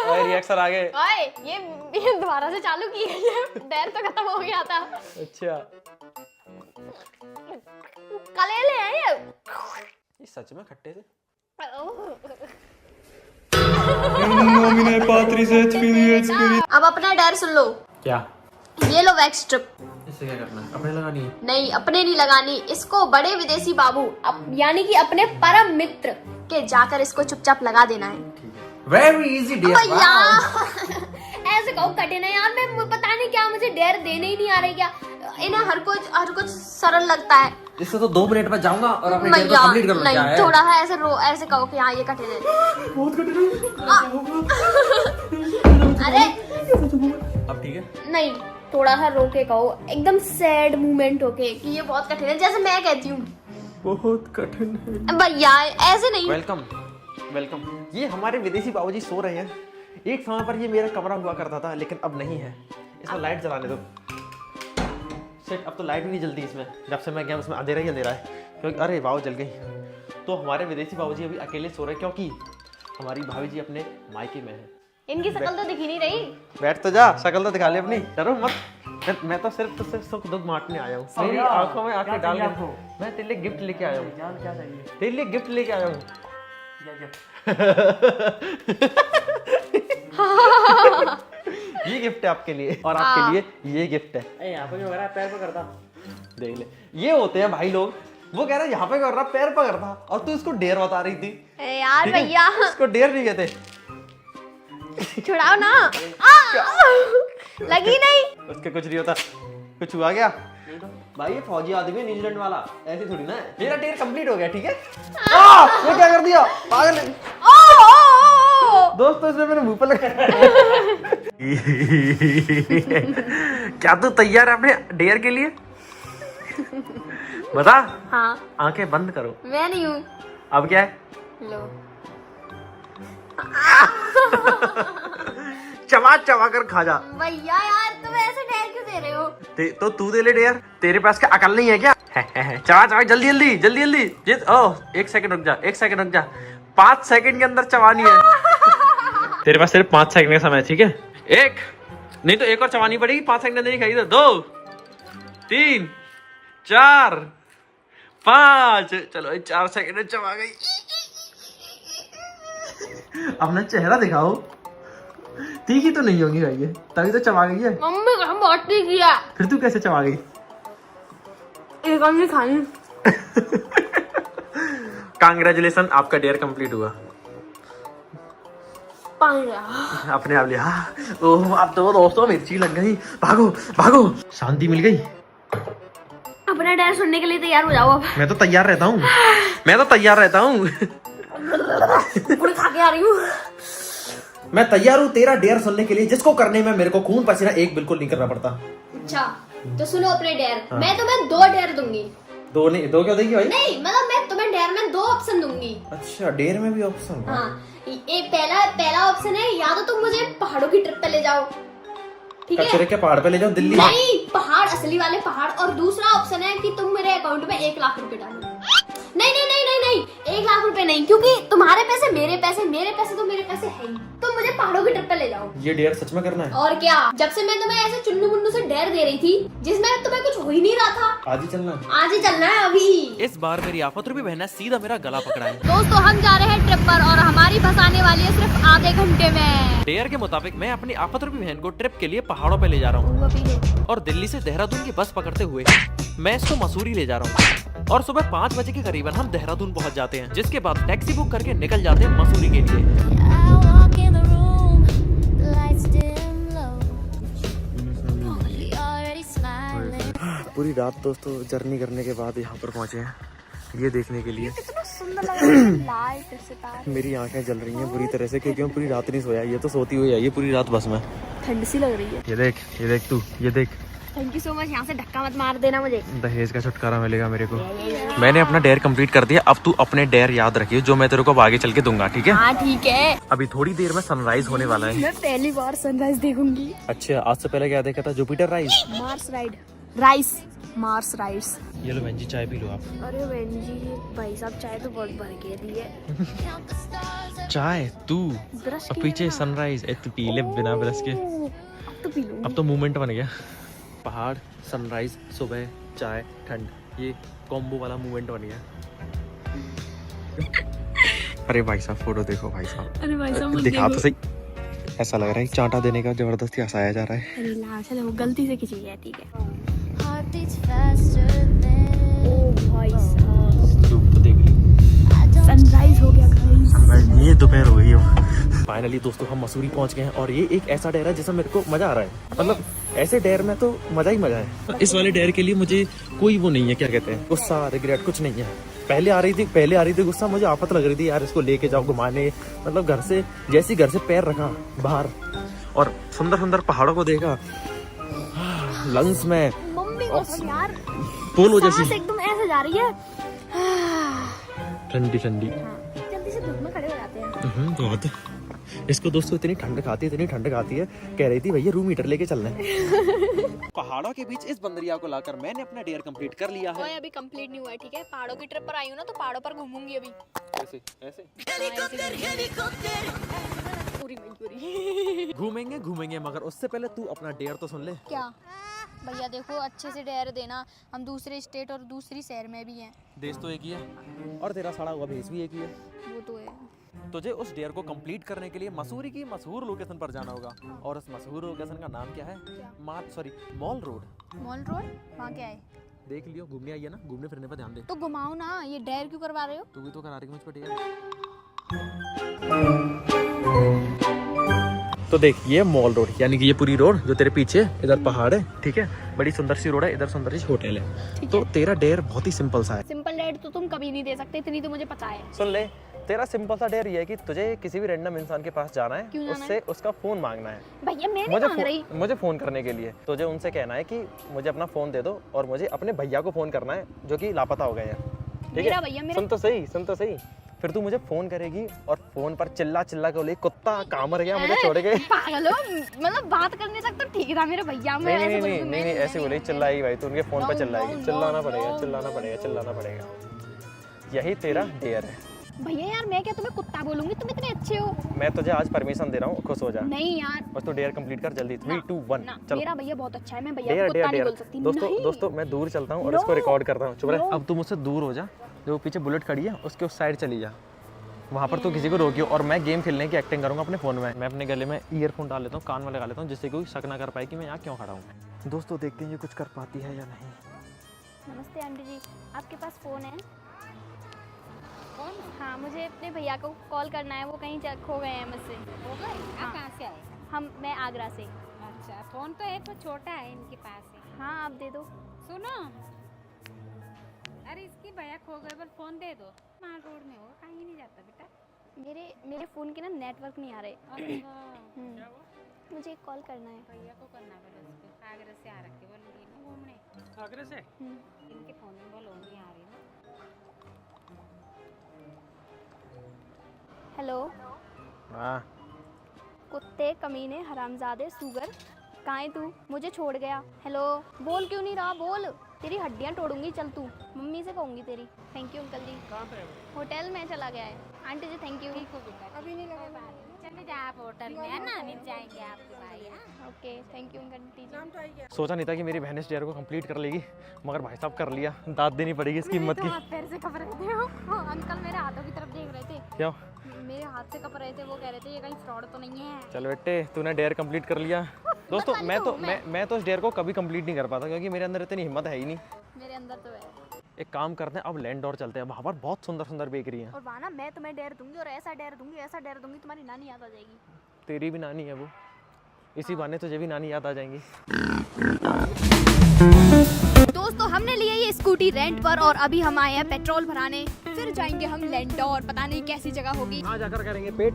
[SPEAKER 1] ओए रिएक्शन आ गए।
[SPEAKER 2] ओए ये दोबारा से चालू की है, ये डर तो खत्म हो गया था।
[SPEAKER 1] अच्छा
[SPEAKER 2] कलेले हैं ये।
[SPEAKER 1] ये सच में खट्टे थे।
[SPEAKER 2] अब अपना डर सुन लो।
[SPEAKER 1] क्या?
[SPEAKER 2] ये लो वैक्स स्ट्रिप।
[SPEAKER 1] इससे क्या करना है? अपने लगानी है?
[SPEAKER 2] नहीं, अपने नहीं लगानी, इसको बड़े विदेशी बाबू यानी कि अपने परम मित्र के जाकर इसको चुपचाप लगा देना है।
[SPEAKER 1] Very easy dear.
[SPEAKER 2] ऐसे कहो कठिन है यार, मैं पता नहीं क्या मुझे डेयर देने ही नहीं आ रही क्या। इन्हें हर कुछ सरल लगता है।
[SPEAKER 1] इससे तो 2 मिनट में जाऊंगा और अपने डेयर को
[SPEAKER 2] भैया,
[SPEAKER 1] कंप्लीट कर लूंगा। क्या
[SPEAKER 2] नहीं,
[SPEAKER 1] है?
[SPEAKER 2] थोड़ा है ऐसे कहो कि हाँ ये कठिन है।
[SPEAKER 1] बहुत कठिन है।
[SPEAKER 2] अरे
[SPEAKER 1] अब ठीक है?
[SPEAKER 2] नहीं, थोड़ा सा रोके कहो, एकदम सैड मूवमेंट होके कि ये बहुत कठिन है, जैसे मैं कहती हूँ
[SPEAKER 1] बहुत कठिन है
[SPEAKER 2] भैया, ऐसे नहीं।
[SPEAKER 1] Welcome welcome. ये हमारे विदेशी बाबूजी सो रहे हैं। एक समय पर ये मेरा कमरा हुआ करता था, लेकिन अब नहीं है। इसमें लाइट जलाने दो। शिट, अब तो लाइट भी नहीं जलती इसमें। जब से मैं गया उसमें अंधेरा ही अंधेरा है, क्योंकि अरे वाव जल गई। तो हमारे विदेशी बाबूजी अभी अकेले सो रहे हैं, क्योंकि हमारी भाभी जी अपने मायके में है।
[SPEAKER 2] इनकी शक्ल तो दिख ही नहीं रही।
[SPEAKER 1] बैठ तो जा, शक्ल तो दिखा ले अपनी। डरो मत। मैं तो सिर्फ सुख दुख बांटने आया हूँ। मेरी आंखों में आंखें डाल के मैं तेरे लिए गिफ्ट लेके आया हूँ।
[SPEAKER 4] क्या चाहिए?
[SPEAKER 1] तेरे लिए गिफ्ट लेके आया हूँ। ये गिफ्ट है आपके लिए, और आपके लिए ये गिफ्ट है।
[SPEAKER 4] ए यहाँ पे क्यों कर रहा है? पैर पे करता।
[SPEAKER 1] देख ले, ये होते हैं भाई लोग। वो कह रहा है यहाँ पे कर रहा, पैर पे करता, और तू इसको डेयर बता रही थी।
[SPEAKER 2] यार
[SPEAKER 1] ठीक है?
[SPEAKER 2] भैया
[SPEAKER 1] इसको डेयर नहीं कहते।
[SPEAKER 2] छुड़ाओ ना। लगी नहीं।
[SPEAKER 1] उसके कुछ नहीं होता। कुछ हुआ क्या? भाई ये फौजी आदमी है न्यूजीलैंड वाला, ऐसे थोड़ी ना है। मेरा डेयर कंप्लीट हो गया। ठीक है? वो क्या कर दिया पागल है। दोस्तों इसमें मेरे मुंह पर लगा। क्या तू तैयार है अपने डेयर के लिए? बता।
[SPEAKER 2] हाँ,
[SPEAKER 1] आंखें बंद करो।
[SPEAKER 2] मैं नहीं हूँ।
[SPEAKER 1] अब क्या है?
[SPEAKER 2] लो।
[SPEAKER 1] चबा चबा कर खा जा।
[SPEAKER 2] भैया यार तुम ऐसे डर क्यों दे रहे हो?
[SPEAKER 1] तो तू दे ले डेयर। तेरे पास क्या अकल नहीं है क्या? चबा चबा जल्दी जल्दी जल्दी जल्दी। ओह 1 सेकंड रुक जा, 1 सेकंड रुक जा। 5 सेकंड के अंदर चबानी है। तेरे पास सिर्फ 5 सेकंड का समय है, ठीक है? 1 नहीं तो 1 और चबानी पड़ेगी। 5 सेकंड नहीं खाई। 2 3 4 5 चलो 4 सेकंड में चबा गई। अपना चेहरा दिखाओ। तीखी तो नहीं होगी भाई ये, तभी तो चबा गई है।
[SPEAKER 2] मम्मी को हम बहुत नहीं किया।
[SPEAKER 1] फिर तू कैसे चबा गई?
[SPEAKER 2] एक हमने खानी।
[SPEAKER 1] कांग्रेचुलेसन, आपका डेयर कंप्लीट हुआ।
[SPEAKER 2] पानी
[SPEAKER 1] अपने आप लिया। ओह अब तो दोस्तों मिर्ची लग गई। भागो भागो, शांति मिल गई।
[SPEAKER 2] अपना डर सुनने के लिए तैयार हो जाओ अब।
[SPEAKER 1] मैं तो तैयार रहता हूँ। मैं तो तैयार रहता हूँ।
[SPEAKER 2] पूरी खा के आ रही हूँ।
[SPEAKER 1] मैं तैयार हूँ तेरा डेयर सुनने के लिए, जिसको करने में मेरे को खून पसीना एक बिल्कुल नहीं करना पड़ता।
[SPEAKER 2] अच्छा तो सुनो अपने डेयर।
[SPEAKER 1] हाँ।
[SPEAKER 2] मैं तुम्हें 2 डेयर दूंगी।
[SPEAKER 1] 2 नहीं, 2 क्यों देगी भाई?
[SPEAKER 2] नहीं मतलब मैं तुम्हें डेयर में 2 ऑप्शन दूंगी।
[SPEAKER 1] अच्छा डेयर में भी ऑप्शन?
[SPEAKER 2] हाँ, एक पहला ऑप्शन है, या तो तुम मुझे पहाड़ों की ट्रिप पे ले जाओ, ठीक है?
[SPEAKER 1] कचरे के पहाड़ पे ले जाओ, दिल्ली?
[SPEAKER 2] नहीं, पहाड़, असली वाले पहाड़। और दूसरा ऑप्शन है कि तुम मेरे अकाउंट में 1 लाख रुपए डालो। नहीं नहीं नहीं नहीं नहीं, 1 लाख रुपए नहीं, क्योंकि तुम्हारे पैसे मेरे पैसे, मेरे पैसे तो मेरे पैसे है ही। तुम मुझे पहाड़ों की ट्रिप पे ले जाओ।
[SPEAKER 1] ये डेयर सच में करना है?
[SPEAKER 2] और क्या, जब से मैं तुम्हें ऐसे चुन्नू मुन्नू से डेयर दे रही थी, जिसमें तुम्हें कुछ हो ही नहीं रहा था।
[SPEAKER 1] आज ही चलना है?
[SPEAKER 2] आज ही चलना है अभी।
[SPEAKER 1] इस बार मेरी आफत रूपी बहन ने सीधा मेरा गला पकड़ा है।
[SPEAKER 2] दोस्तों हम जा रहे हैं ट्रिप पर, और हमारी बस आने वाली है सिर्फ आधे घंटे में।
[SPEAKER 1] डेयर के मुताबिक मैं अपनी आफत रूपी बहन को ट्रिप के लिए पहाड़ों पे ले जा रहा हूँ, और दिल्ली से देहरादून की बस पकड़ते हुए मैं इसको मसूरी ले जा रहा हूँ, और सुबह 5 बजे के करीबन हम देहरादून पहुँच जाते हैं, जिसके बाद टैक्सी बुक करके निकल जाते हैं मसूरी के लिए। पूरी रात दोस्तों जर्नी करने के बाद यहाँ पर पहुँचे हैं, ये देखने के लिए।
[SPEAKER 2] कितना सुंदर लग रहा है, लाइट सितारे।
[SPEAKER 1] मेरी आंखें जल रही हैं बुरी तरह से, क्योंकि मैं पूरी रात नहीं सोया। ये तो सोती हुई है ये पूरी रात बस में।
[SPEAKER 2] ठंड सी लग रही है।
[SPEAKER 1] ये देख तू, ये देख।
[SPEAKER 2] थैंक यू सो मच, यहाँ से धक्का मत मार देना मुझे।
[SPEAKER 1] दहेज का छुटकारा मिलेगा मेरे को। मैंने अपना डेयर कंप्लीट कर दिया। अब तू अपने डेयर याद रखिए, जो मैं तेरे को आगे चल के दूंगा, ठीक है?
[SPEAKER 2] हाँ ठीक है।
[SPEAKER 1] अभी थोड़ी देर में सनराइज होने वाला है।
[SPEAKER 2] मैं पहली बार सनराइज देखूंगी।
[SPEAKER 1] अच्छा, आज से पहले क्या देखा था? Jupiter rise.
[SPEAKER 2] Mars ride. Rice, Mars rice.
[SPEAKER 1] ये लो बहन जी, चाय पी लो आप।
[SPEAKER 2] अरे बहन जी, भाई साहब चाय तो बहुत भर के दी है।
[SPEAKER 1] चाय तू
[SPEAKER 2] ब्रश
[SPEAKER 1] और पीछे सनराइज, तू पी ले बिना ब्रश के।
[SPEAKER 2] अब तो पी लूंगी।
[SPEAKER 1] अब तो मूवमेंट बन गया। पहाड़, सनराइज, सुबह, चाय, ठंड, ये कॉम्बो वाला मूवमेंट बन गया। अरे भाई साहब फोटो देखो भाई साहब।
[SPEAKER 2] अरे भाई साहब मत
[SPEAKER 1] दिखा तो
[SPEAKER 2] देखो।
[SPEAKER 1] सही। ऐसा लग रहा है चांटा देने का जबरदस्ती हंसाया जा रहा है।
[SPEAKER 2] अरे ना, चलो वो गलती से खिंची है, ठीक है। ओ भाई साहब,
[SPEAKER 1] धूप तो देख ली।
[SPEAKER 2] सनराइज हो गया गाइस।
[SPEAKER 1] ये दोपहर हो गई अब। फाइनली दोस्तों हम मसूरी पहुंच गए हैं और ये एक ऐसा डेरा है जिसमें मेरे को मजा आ रहा है। मतलब ऐसे डेर में तो मजा ही मजा है। इस वाले डेर के लिए मुझे कोई वो नहीं है, क्या कहते हैं, गुस्सा रिग्रेट कुछ नहीं है। पहले आ रही थी गुस्सा, मुझे आफत लग रही थी यार, इसको लेके जाओ घुमाने। मतलब घर से जैसे घर से पैर रखा बाहर और सुंदर सुंदर पहाड़ों को देखा, लंग्स में
[SPEAKER 2] मम्मी को यार
[SPEAKER 1] पोलो
[SPEAKER 2] सांस
[SPEAKER 1] जैसी
[SPEAKER 2] एकदम ऐसे जा रही है।
[SPEAKER 1] ठंडी ठंडी।
[SPEAKER 2] जल्दी से धूप में खड़े हो जाते हैं।
[SPEAKER 1] बहुत। इसको दोस्तों इतनी ठंड खाती है, कह रही थी भैया रूम हीटर लेके चलना है। पहाड़ों के बीच इस बंदरिया को लाकर मैंने अपना डेयर कंप्लीट कर लिया है।
[SPEAKER 2] ओए अभी कंप्लीट नहीं हुआ है, ठीक है। पहाड़ों की ट्रिप पर आई हूँ ना, तो पहाड़ों पर घूमूंगी अभी।
[SPEAKER 1] ऐसे ऐसे
[SPEAKER 2] पूरी
[SPEAKER 1] घूमेंगे मगर उससे पहले तू अपना डेयर तो सुन ले।
[SPEAKER 2] क्या भैया, देखो अच्छे से डेयर देना, हम दूसरे स्टेट और दूसरी शहर में भी हैं।
[SPEAKER 1] देश तो एक ही है और तेरा सड़ा हुआ भेस भी एक ही है।
[SPEAKER 2] वो तो है।
[SPEAKER 1] तुझे उस डेयर को कंप्लीट करने के लिए मसूरी की मशहूर लोकेशन पर जाना होगा और उस मशहूर लोकेशन का नाम क्या है? Mall road.
[SPEAKER 2] मॉल रोड, वहाँ क्या है?
[SPEAKER 1] देख लियो, घूमने आई है ना, घूमने फिरने पर ध्यान दे।
[SPEAKER 2] तो घुमाओ ना, ये डेयर क्यों करवा रहे हो?
[SPEAKER 1] तू भी तो करा रही है मुझ पर डेयर। तो देख ये मॉल रोड, यानी कि ये पूरी रोड जो तेरे पीछे, इधर पहाड़ है, ठीक है, बड़ी सुंदर सी रोड है, इधर सुंदर सी होटल है। तो तेरा डेयर बहुत ही सिंपल सा है।
[SPEAKER 2] सिंपल डेयर तो तुम कभी नहीं दे सकते, इतनी तो मुझे पता है।
[SPEAKER 1] सुन ले, तेरा सिंपल सा डेयर ये है कि तुझे किसी भी रैंडम इंसान के पास जाना है, उससे उसका फोन मांगना है।
[SPEAKER 2] भैया मैं नहीं मांग रही।
[SPEAKER 1] मुझे फोन करने के लिए तुझे उनसे कहना है कि मुझे अपना फोन दे दो और मुझे अपने भैया को फोन करना है जो कि लापता हो गए हैं, ठीक है? सुन तो सही। फिर तू मुझे फोन करेगी और फोन पर चिल्ला के बोले कुत्ता कहाँ मर गया, मुझे छोड़ के।
[SPEAKER 2] पागल हो, मतलब बात करने तक तो ठीक था मेरे भैया। मैं
[SPEAKER 1] नहीं ऐसे बोले, चिल्लाई भाई, तू उनके फोन पर चिल्लाएगी। चिल्लाना पड़ेगा। यही तेरा डेयर है।
[SPEAKER 2] भैया यार मैं क्या तुम्हें कुत्ता बोलूंगी, तुम इतने अच्छे हो।
[SPEAKER 1] मैं तुझे आज परमिशन दे रहा हूँ, खुश हो जा।
[SPEAKER 2] नहीं यार,
[SPEAKER 1] बस तू डेयर कंप्लीट कर जल्दी। 3 2 1 चल।
[SPEAKER 2] मेरा भैया बहुत अच्छा है, मैं भैया को कुत्ता नहीं बोल सकती।
[SPEAKER 1] दोस्तों मैं दूर चलता हूँ और इसको रिकॉर्ड करता हूँ। चुप रह। अब तू मुझसे दूर हो जा, जो पीछे बुलेट खड़ी है उसके उस साइड चली जा, वहाँ पर तो किसी को रोकियो और मैं गेम खेलने की एक्टिंग करूँगा अपने फ़ोन में। मैं अपने गले में ईयरफोन डाल लेता हूँ, कान में लगा लेता हूँ, जिससे कोई शक ना कर पाए कि मैं यहाँ क्यों खड़ा हूँ। दोस्तों देखते हैं ये कुछ कर पाती है या नहीं।
[SPEAKER 2] नमस्ते आंटी जी, आपके पास फ़ोन है? हाँ, मुझे अपने भैया को कॉल करना है, वो कहीं खो गए हैं मुझसे।
[SPEAKER 5] हो गए? आप कहाँ से आए?
[SPEAKER 2] मैं आगरा से।
[SPEAKER 5] अच्छा, फोन तो है पर छोटा है इनके पास है।
[SPEAKER 2] हाँ आप दे दो।
[SPEAKER 5] सुनो, अरे इसकी भैया खो गए, पर फोन दे दो। वहाँ रोड में हो, कहीं नहीं जाता बेटा।
[SPEAKER 2] मेरे फ़ोन के ना नेटवर्क नहीं आ रहे।
[SPEAKER 5] अच्छा,
[SPEAKER 2] मुझे एक कॉल करना है।
[SPEAKER 5] भैया को करना पड़ेगा उसको। आगरा से आ रखे बोलेंगे ना घूमने।
[SPEAKER 1] आगरा से
[SPEAKER 5] इनके फोन में बोलो नहीं आ रही ना।
[SPEAKER 2] हेलो,
[SPEAKER 1] हाँ
[SPEAKER 2] कुत्ते कमीने हरामजादे सुगर, कहाँ है तू? मुझे छोड़ गया। हेलो, बोल क्यों नहीं रहा? बोल, तेरी हड्डियाँ तोड़ूंगी। चल तू, मम्मी से कहूँगी तेरी। Thank you uncle ji.
[SPEAKER 1] कहाँ पे?
[SPEAKER 2] होटल में चला गया है। Aunty ji thank you.
[SPEAKER 5] ठीक हो बेटा, अभी नहीं लगा। चले जा आप होटल में, है ना, मिल जाएंगे आपके भाई।
[SPEAKER 2] ओके थैंक यू अंकल जी।
[SPEAKER 1] सोचा नहीं था कि मेरी बहन इस डेयर को कंप्लीट कर लेगी, मगर भाई साहब कर लिया। दाद देनी पड़ेगी इसकी हिम्मत की।
[SPEAKER 2] हाथ पैर से कप रहे थे वो अंकल मेरे हाथों की तरफ देख रहे थे।
[SPEAKER 1] क्यों?
[SPEAKER 2] मेरे हाथ से कप रहे थे, वो कह रहे थे ये कहीं फ्रॉड तो नहीं है।
[SPEAKER 1] चल बेटे, तूने डेयर कंप्लीट कर लिया। दोस्तों मैं तो इस डेयर को कभी कंप्लीट नहीं कर पाता क्योंकि मेरे अंदर इतनी हिम्मत है ही नहीं।
[SPEAKER 2] मेरे अंदर तो है।
[SPEAKER 1] एक काम करते हैं, अब लैंडोर चलते हैं, वहाँ पर बहुत सुंदर सुंदर बेकरी है।
[SPEAKER 2] और वहाँ ना मैं तुम्हें डेयर दूंगी और ऐसा डेयर दूंगी तुम्हारी नानी याद आ जाएगी।
[SPEAKER 1] तेरी भी नानी है वो, इसी बहाने तुझे भी नानी याद आ जाएंगी।
[SPEAKER 2] दोस्तों हमने लिया ये स्कूटी रेंट पर और अभी हम आए हैं पेट्रोल भराने, फिर जाएंगे हम लैंडोर, पता नहीं कैसी जगह होगी।
[SPEAKER 1] हाँ जाकर करेंगे पेट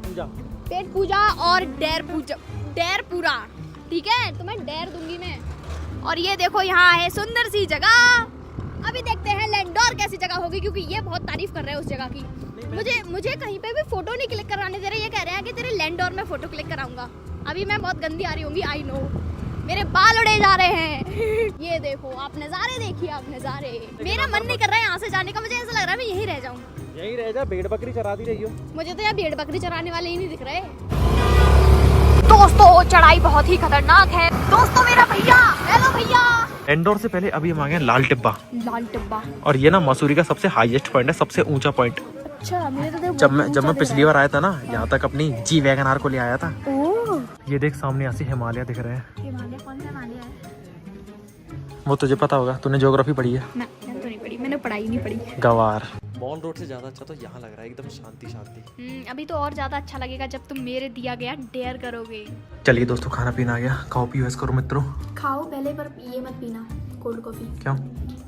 [SPEAKER 1] पूजा
[SPEAKER 2] और डेर पूरा, ठीक है, तुम्हें डेर दूंगी मैं। और ये देखो यहाँ है सुंदर सी जगह, अभी देखते हैं लैंडोर कैसी जगह होगी, क्योंकि ये बहुत तारीफ कर रहे हैं उस जगह की। मुझे कहीं पे भी फोटो नहीं क्लिक कराने दे रहे, ये कह रहे हैं कि तेरे लैंडोर में फोटो क्लिक कराऊंगा। अभी मैं बहुत गंदी आ रही होंगी, आई नो। मेरे बाल उड़े जा रहे हैं। ये देखो, आप नजारे देखिए, आप नजारे। मेरा मन नहीं कर रहा है यहाँ से जाने का, मुझे ऐसा लग रहा है मैं यहीं रह जाऊँ।
[SPEAKER 1] यही रह जा, भेड़ बकरी चराती रही हो।
[SPEAKER 2] मुझे तो यहाँ भेड़ बकरी चराने वाले ही नहीं दिख रहे। दोस्तों चढ़ाई बहुत ही खतरनाक है। दोस्तों मेरा भैया, हेलो भैया।
[SPEAKER 1] इंडोर से पहले अभी हम आ गए लाल टिब्बा,
[SPEAKER 2] लाल टिब्बा।
[SPEAKER 1] और ये ना मसूरी का सबसे हाईएस्ट पॉइंट है, सबसे ऊंचा पॉइंट।
[SPEAKER 2] अच्छा, मेरे तो
[SPEAKER 1] जब मैं पिछली बार आया था ना, यहाँ तक अपनी जी वैगन आर को ले आया था।
[SPEAKER 2] ओह,
[SPEAKER 1] ये देख सामने ऐसे हिमालय दिख रहे हैं।
[SPEAKER 2] हिमालय? कौन सा हिमालय है?
[SPEAKER 1] वो तुझे पता होगा, तूने ज्योग्राफी पढ़ी है।
[SPEAKER 2] ना, मैंने तो नहीं पढ़ी, मैंने पढ़ाई नहीं पढ़ी।
[SPEAKER 1] गवार। मॉल रोड से ज्यादा अच्छा तो यहाँ लग रहा है, एकदम शांति शांति।
[SPEAKER 2] अभी तो और ज्यादा अच्छा लगेगा जब तुम मेरे दिया गया डेयर करोगे।
[SPEAKER 1] चलिए दोस्तों, खाना पीना आ गया, खाओ पियो ऐस करो मित्रों।
[SPEAKER 2] खाओ पहले, पर ये मत पीना कोल्ड कॉफी।
[SPEAKER 1] क्यों?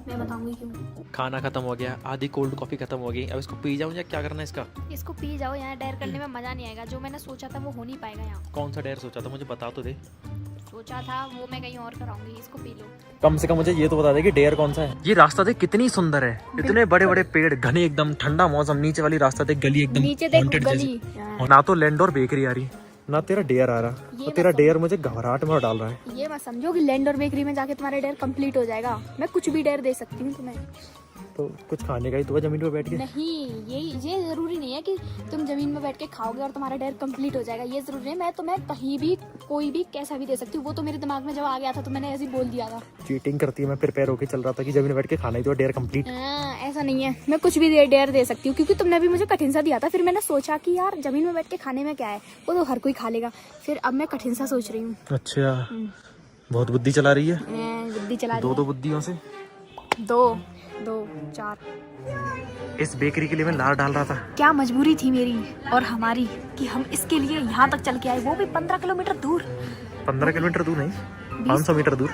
[SPEAKER 2] मैं बताऊंगी क्यों।
[SPEAKER 1] खाना खत्म हो गया, आधी कोल्ड कॉफी खत्म हो गई, अब इसको पी जाऊं या क्या करना है इसका?
[SPEAKER 2] इसको पी जाओ, यहाँ डेयर करने में मजा नहीं आएगा। जो मैंने सोचा था वो हो नहीं पाएगा यहाँ।
[SPEAKER 1] कौन सा डेयर सोचा था, मुझे बता तो दे।
[SPEAKER 2] सोचा था वो मैं कहीं और कराऊंगी, इसको पी लो।
[SPEAKER 1] कम से कम मुझे ये तो बता दे कि डेयर कौन सा है। ये रास्ता देख कितनी सुंदर है, इतने बड़े बड़े पेड़, घने एकदम, ठंडा मौसम, नीचे वाली रास्ता देख, गली एकदम
[SPEAKER 2] नीचे देख
[SPEAKER 1] haunted
[SPEAKER 2] गली।
[SPEAKER 1] जैसी। ना तो लैंड और बेकरी आ रही, ना तेरा डेयर आ रहा, तो तेरा डेयर मुझे घबराहट में डाल रहा है।
[SPEAKER 2] ये मत समझो कि लैंड और बेकरी में जाके तुम्हारा डेयर कंप्लीट हो जाएगा। मैं कुछ भी डेयर दे सकती हूँ तुम्हें।
[SPEAKER 1] तो कुछ खाने का ही तो जमीन पे बैठ के।
[SPEAKER 2] नहीं, ये जरूरी नहीं है कि तुम जमीन में बैठ के खाओगे और तुम्हारा डेयर कंप्लीट हो जाएगा। ये जरूरी नहीं है। मैं तुम्हें कहीं भी, कोई भी, कैसा भी दे सकती हूँ। वो तो मेरे दिमाग में जब आ गया था तो मैंने ऐसे ही बोल दिया था।
[SPEAKER 1] चीटिंग करती है, मैं प्रिपेयर होकर चल रहा था कि जमीन में बैठ के खाना ही तो डेयर कंप्लीट।
[SPEAKER 2] ऐसा नहीं है, मैं कुछ भी डेयर दे सकती हूँ, क्योंकि तुमने भी मुझे कठिन सा दिया था। फिर मैंने सोचा कि यार जमीन में बैठ के खाने में क्या है, वो तो हर कोई खा लेगा। फिर अब मैं कठिन सा सोच रही हूँ।
[SPEAKER 1] अच्छा, बहुत बुद्धि चला रही है।
[SPEAKER 2] बुद्धि चला
[SPEAKER 1] दो बुद्धियों से
[SPEAKER 2] दो 4।
[SPEAKER 1] इस बेकरी के लिए मैं लार डाल रहा था।
[SPEAKER 2] क्या मजबूरी थी मेरी और हमारी कि हम इसके लिए यहाँ तक चल के आए, वो भी 15 किलोमीटर दूर।
[SPEAKER 1] 15 किलोमीटर दूर नहीं, 500 मीटर दूर।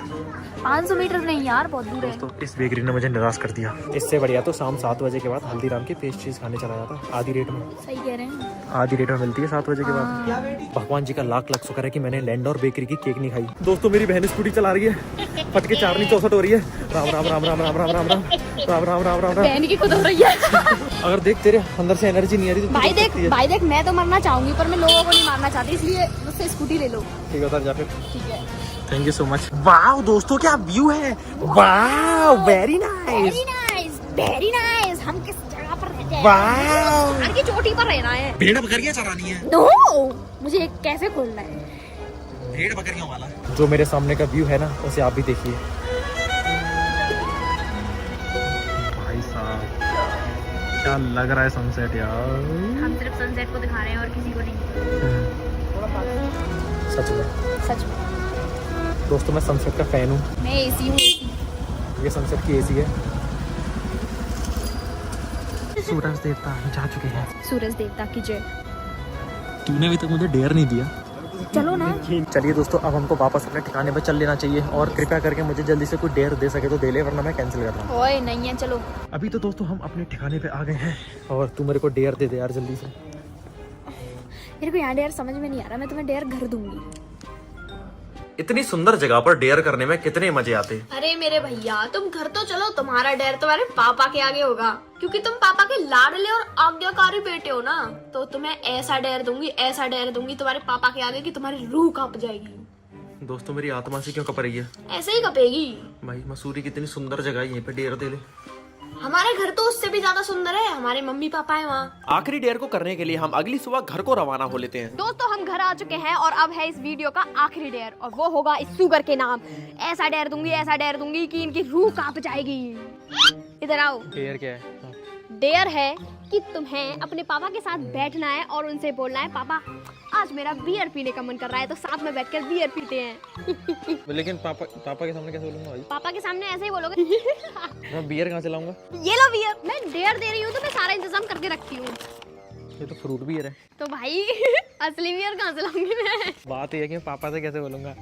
[SPEAKER 2] 500 मीटर नहीं यार, बहुत दूर है।
[SPEAKER 1] तो इस बेकरी ने मुझे निराश कर दिया। इससे बढ़िया तो शाम 7 बजे के बाद हल्दीराम की पेस्ट्रीज खाने चला जाता, आधी रेट में।
[SPEAKER 2] सही कह रहे हैं।
[SPEAKER 1] आधी रेट में मिलती है 7 बजे के बाद। भगवान जी का लाख लाख शुक्र है कि मैंने लैंड और बेकरी की केक नहीं खाई। दोस्तों मेरी बहन स्कूटी चला रही है, फटके 4 64 हो रही है। राम राम राम राम राम राम राम राम राम राम राम राम।
[SPEAKER 2] बहन की खुद हो रही है।
[SPEAKER 1] अगर देख तेरे अंदर से एनर्जी नहीं आ रही तो
[SPEAKER 2] भाई देख, मैं तो मरना चाहूंगी पर मैं लोगों को नहीं मारना चाहती, इसलिए मुझसे स्कूटी ले लो।
[SPEAKER 1] ठीक है, उतर जा फिर।
[SPEAKER 2] ठीक है,
[SPEAKER 1] थैंक यू सो मच। वाह दोस्तों, क्या व्यू है। वाह, वेरी नाइस,
[SPEAKER 2] वेरी नाइस। हम किस जगह पर रहते हैं?
[SPEAKER 1] वाह,
[SPEAKER 2] पहाड़ की चोटी पर रहना है।
[SPEAKER 1] भेड़ बकरियां चरानी है।
[SPEAKER 2] नो, मुझे एक कैफे खोलना है।
[SPEAKER 1] भेड़ बकरियों वाला। जो मेरे सामने का व्यू है ना, उसे आप भी देखिए। भाई साहब, क्या लग रहा है सनसेट यार।
[SPEAKER 2] हम सिर्फ सनसेट को दिखा रहे हैं और किसी को नहीं।
[SPEAKER 1] सच में
[SPEAKER 2] सच में
[SPEAKER 1] दोस्तों, मैं सनसेट का फैन हूँ।
[SPEAKER 2] मैं एसी हूँ।
[SPEAKER 1] ये सनसेट की एसी है। सूरज देवता जा चुके हैं।
[SPEAKER 2] सूरज देवता की जय।
[SPEAKER 1] तूने अभी तक मुझे डेयर नहीं दिया।
[SPEAKER 2] चलो ना।
[SPEAKER 1] चलिए दोस्तों, अब हमको वापस अपने ठिकाने पर चल लेना चाहिए, और कृपया करके मुझे जल्दी से कोई डेयर दे सके तो दे ले, वरना मैं कैंसिल कर रहा हूँ।
[SPEAKER 2] ओए नहीं है, चलो।
[SPEAKER 1] अभी तो दोस्तों हम अपने ठिकाने पे आ गए हैं, और तू मेरे को डेयर दे दे यार जल्दी से।
[SPEAKER 2] मेरे को यहाँ डेयर समझ में नहीं आ रहा, मैं तुम्हें डेयर घर दूंगी।
[SPEAKER 1] इतनी सुंदर जगह पर डेयर करने में कितने मजे आते।
[SPEAKER 2] अरे मेरे भैया, तुम घर तो चलो, तुम्हारा डेयर तुम्हारे पापा के आगे होगा, क्योंकि तुम पापा के लाडले और आज्ञाकारी बेटे हो ना। तो तुम्हें ऐसा डेयर दूंगी, ऐसा डेयर दूंगी तुम्हारे पापा के आगे कि तुम्हारी रूह कांप जाएगी।
[SPEAKER 1] दोस्तों मेरी आत्मा से क्यों कप रही है?
[SPEAKER 2] ऐसे ही कपेगी।
[SPEAKER 1] भाई मसूरी कितनी सुंदर जगह है, यहीं पे डेयर दे ले।
[SPEAKER 2] हमारे घर तो उससे भी ज्यादा सुंदर है, हमारे मम्मी पापा है वहाँ।
[SPEAKER 1] आखिरी डेयर को करने के लिए हम अगली सुबह घर को रवाना हो लेते हैं।
[SPEAKER 2] दोस्तों हम घर आ चुके हैं और अब है इस वीडियो का आखिरी डेयर, और वो होगा इस सुगर के नाम। ऐसा डेयर दूंगी, ऐसा डेयर दूंगी कि इनकी रूह कांप जाएगी। इधर आओ।
[SPEAKER 1] डेयर क्या है?
[SPEAKER 2] डेयर है कि तुम्हें अपने पापा के साथ बैठना है और उनसे बोलना है, पापा आज मेरा बियर पीने का मन कर रहा है, तो साथ में बैठकर बियर पीते हैं।
[SPEAKER 1] लेकिन पापा के सामने कैसे बोलूंगा भाई?
[SPEAKER 2] पापा के सामने ऐसे ही बोलोगे।
[SPEAKER 1] मैं बियर कहाँ से लाऊंगा?
[SPEAKER 2] ये लो बियर। मैं डेयर दे रही हूँ तो मैं सारा इंतजाम करके रखती हूँ।
[SPEAKER 1] ये तो फ्रूट बियर है।
[SPEAKER 2] तो भाई असली बियर कहाँ से लाऊंगी मैं?
[SPEAKER 1] बात ये है कि पापा से कैसे बोलूंगा?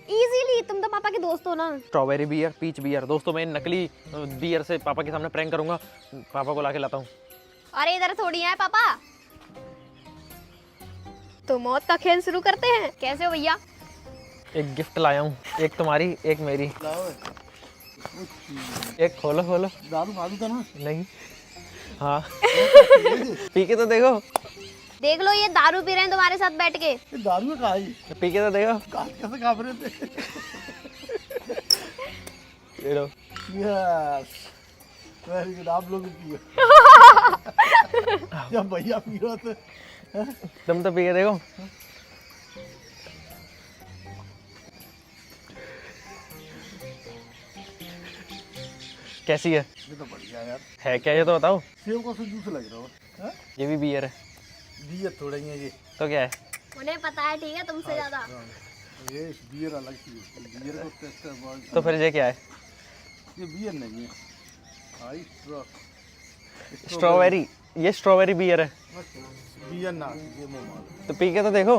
[SPEAKER 2] इजीली, तुम तो पापा के दोस्त हो ना।
[SPEAKER 1] Strawberry beer, peach beer. दोस्तों मैं नकली बियर से पापा के सामने प्रैंक करूंगा, पापा को लाके लाता हूँ।
[SPEAKER 2] अरे इधर थोड़ी है पापा। तो मौत का खेल शुरू करते हैं। कैसे हो भैया?
[SPEAKER 1] एक गिफ्ट लाया हूँ, एक तुम्हारी एक मेरी। एक खोलो खोलो।
[SPEAKER 4] दारू मारू था ना?
[SPEAKER 1] नहीं। हाँ। पी के तो देखो।
[SPEAKER 2] देख लो ये दारू पी रहे हैं तुम्हारे साथ बैठ के।
[SPEAKER 6] ये दारू में कहा ही
[SPEAKER 1] पी के तो देखो।
[SPEAKER 6] कैसे कांप रहे थे।
[SPEAKER 1] ये लो।
[SPEAKER 6] यस वेरी गुड, आप लोग भी पियो। जब भैया पी रहे थे।
[SPEAKER 1] तुम तो पी के देखो। कैसी है?
[SPEAKER 6] ये तो बढ़िया यार,
[SPEAKER 1] है क्या ये तो बताओ।
[SPEAKER 6] सेब का जूस लग रहा है।
[SPEAKER 1] ये भी बियर है
[SPEAKER 6] बियर थोड़ा ही है ये।
[SPEAKER 1] तो क्या है?
[SPEAKER 2] उन्हें पता है ठीक है तुमसे ज्यादा।
[SPEAKER 6] ये बियर अलग चीज है, बियर को टेस्ट है बहुत।
[SPEAKER 1] तो फिर ये क्या है?
[SPEAKER 6] ये बियर नहीं है, हाई
[SPEAKER 1] स्ट्रॉबेरी। ये स्ट्रॉबेरी बियर है।
[SPEAKER 6] बियर ना, ये मोमाल।
[SPEAKER 1] तो पी के तो देखो।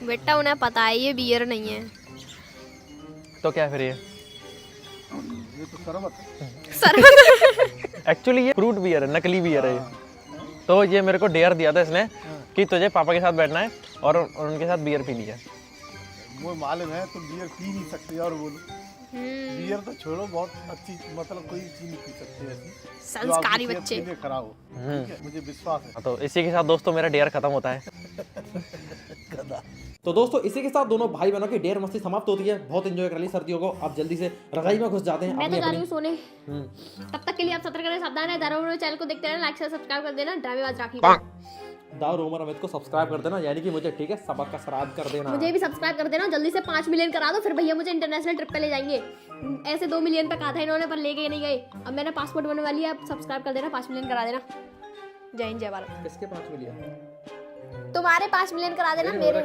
[SPEAKER 2] बेटा उन्हें पता है ये बियर नहीं है।
[SPEAKER 1] तो क्या फिर ये
[SPEAKER 6] तो शरबत है।
[SPEAKER 1] एक्चुअली ये फ्रूट बियर है, नकली बियर है ये। तो ये मेरे को डेयर दिया था इसने कि तुझे पापा के साथ बैठना है और उनके साथ बियर पीनी है।
[SPEAKER 6] वो मालूम है तुम बियर पी नहीं सकते और बोलो बियर तो छोड़ो, बहुत अच्छी मतलब कोई चीज नहीं पी सकते ऐसी
[SPEAKER 2] संस्कारी
[SPEAKER 6] जो आपकी
[SPEAKER 2] बच्चे।
[SPEAKER 6] सेहत के लिए खराब हो। ठीक है, मुझे विश्वास है।
[SPEAKER 1] तो इसी के साथ दोस्तों मेरा डेयर खत्म होता है। तो दोस्तों इसी के साथ दोनों भाई बहनों की डेयर मस्ती समाप्त होती है। बहुत एंजॉय कर ली सर्दियों को। अब जल्दी से रजाई में घुस जाते हैं।
[SPEAKER 2] मैं तो जा रही हूँ सोने।
[SPEAKER 1] हम्म।
[SPEAKER 2] तब तक के लिए आप सतर्क रहें, सावधान रहें। दारू चैनल को देखते रहना, लाइक से सब्सक्राइब कर देना। ड्रामेबाज राखी को।
[SPEAKER 1] दाऊद उमर अमित को सब्सक्राइब कर देना, यानी कि मुझे, ठीक है, सबक का श्राद्ध कर देना।
[SPEAKER 2] मुझे भी सब्सक्राइब कर देना, जल्दी से 5 मिलियन करा दो, फिर भैया मुझे इंटरनेशनल ट्रिप पे ले जाएंगे। ऐसे 2 मिलियन पे कहा था इन्होंने, पर लेके नहीं गए। अब मैंने पासपोर्ट बनवा लिया, अब सब्सक्राइब कर देना, 5 मिलियन करा देना। जय हिंद जय भारत।
[SPEAKER 1] किसके 5 मिलियन?
[SPEAKER 2] तुम्हारे 5 मिलियन करा देना, मेरे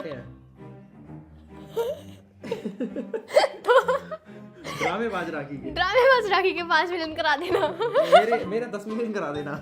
[SPEAKER 1] ड्रामेबाज राखी के
[SPEAKER 2] ड्रामेबाज राखी के 5 मिलियन करा देना।
[SPEAKER 1] मेरे 10 मिलियन करा देना।